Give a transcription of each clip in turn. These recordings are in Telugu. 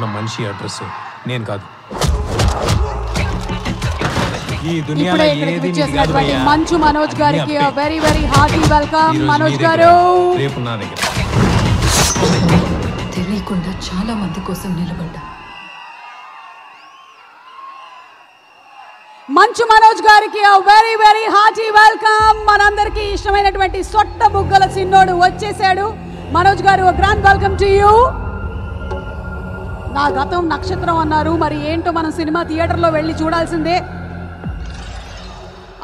మనిషి అడ్రస్ నేను కాదు. ఈ దునియాలో ఏది కాదు భయ్యా. మంచు మనోజ్ గారికి very very hearty welcome. Manoj గారు రేపు నా దగ్గర తెలియకుండా చాలా మంది కోసం నిలబడ్డా. మంచు మనోజ్ గారికి వెరీ వెరీ హార్టీ వెల్కమ్. మనందరికీ ఇష్టమైనటువంటి సొట్ట బుగ్గల సిన్నోడు వచ్చేసాడు. మనోజ్ గారు గ్రాండ్ వెల్కమ్ టు యూ. నా గతం నక్షత్రం అన్నారు, మరి ఏంటో మనం సినిమా థియేటర్లో వెళ్ళి చూడాల్సిందే.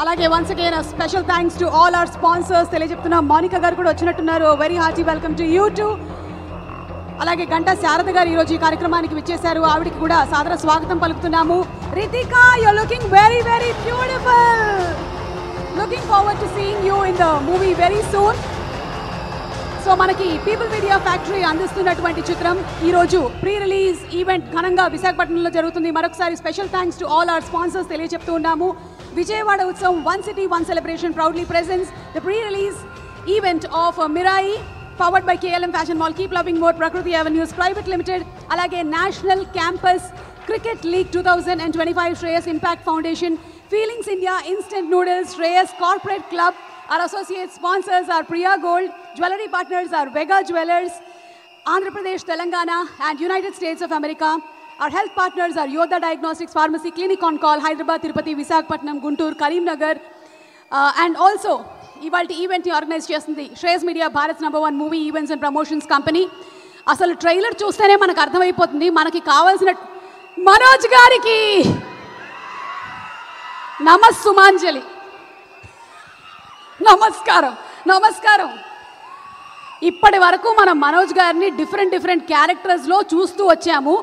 అలాగే once again special thanks to all our sponsors తెలియజెప్తున్నా. మోనికా గారు కూడా వచ్చినట్టున్నారు. Very hearty welcome to you too. అలాగే గంటా శారద గారు ఈరోజు ఈ కార్యక్రమానికి విచ్చేశారు. ఆవిడకి కూడా సాదర స్వాగతం పలుకుతున్నాము. Ritika, you looking very very beautiful. Looking forward to seeing you in the movie very soon. So మనకి పీపుల్ మీడియా ఫ్యాక్టరీ అందిస్తున్నటువంటి చిత్రం ఈరోజు ప్రీ రిలీజ్ ఈవెంట్ ఘనంగా విశాఖపట్నంలో జరుగుతుంది. మరొకసారి special thanks to all our sponsors తెలియజెప్తూ ఉన్నాము. Vijayawada Utsavam one city one celebration proudly presents the pre release event of Mirai powered by KLM fashion mall, keep loving more, Prakruthi avenues private limited, అలాగే national campus cricket league 2025, Shreyas impact foundation, feelings India, instant noodles, Shreyas corporate club. Our associate sponsors are Priya Gold, jewelry partners are Vega Jewelers, Andhra Pradesh, Telangana and United States of America. Our health partners are Yodha Diagnostics Pharmacy, Clinic on Call, Hyderabad, Tirupati, Visakhapatnam, Guntur, Karimnagar. And also, ఇవాల్టి ఈవెంట్ని ఆర్గనైజ్ చేస్తుంది Shreyas media, Bharat #1 movie events and promotions company. అసలు ట్రైలర్ చూస్తేనే మనకు అర్థమైపోతుంది మనకి కావాల్సిన. మనోజ్ గారికి నమస్సుమాంజలి. నమస్కారం నమస్కారం. ఇప్పటి వరకు మనం మనోజ్ గారిని డిఫరెంట్ క్యారెక్టర్స్లో చూస్తూ వచ్చాము.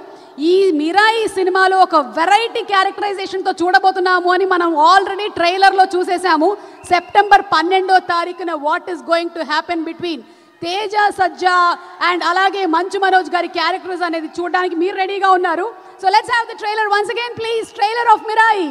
ఈ మిరాయి సినిమాలో ఒక వెరైటీ క్యారెక్టరైజేషన్తో చూడబోతున్నాము అని మనం ఆల్రెడీ ట్రైలర్లో చూసేసాము. సెప్టెంబర్ 12వ తారీఖున what is going to happen between Teja Sajja and అలాగే మంచు మనోజ్ గారి క్యారెక్టర్స్ అనేది చూడడానికి మీరు రెడీగా ఉన్నారు. So let's have the trailer once again please. Trailer of Mirai.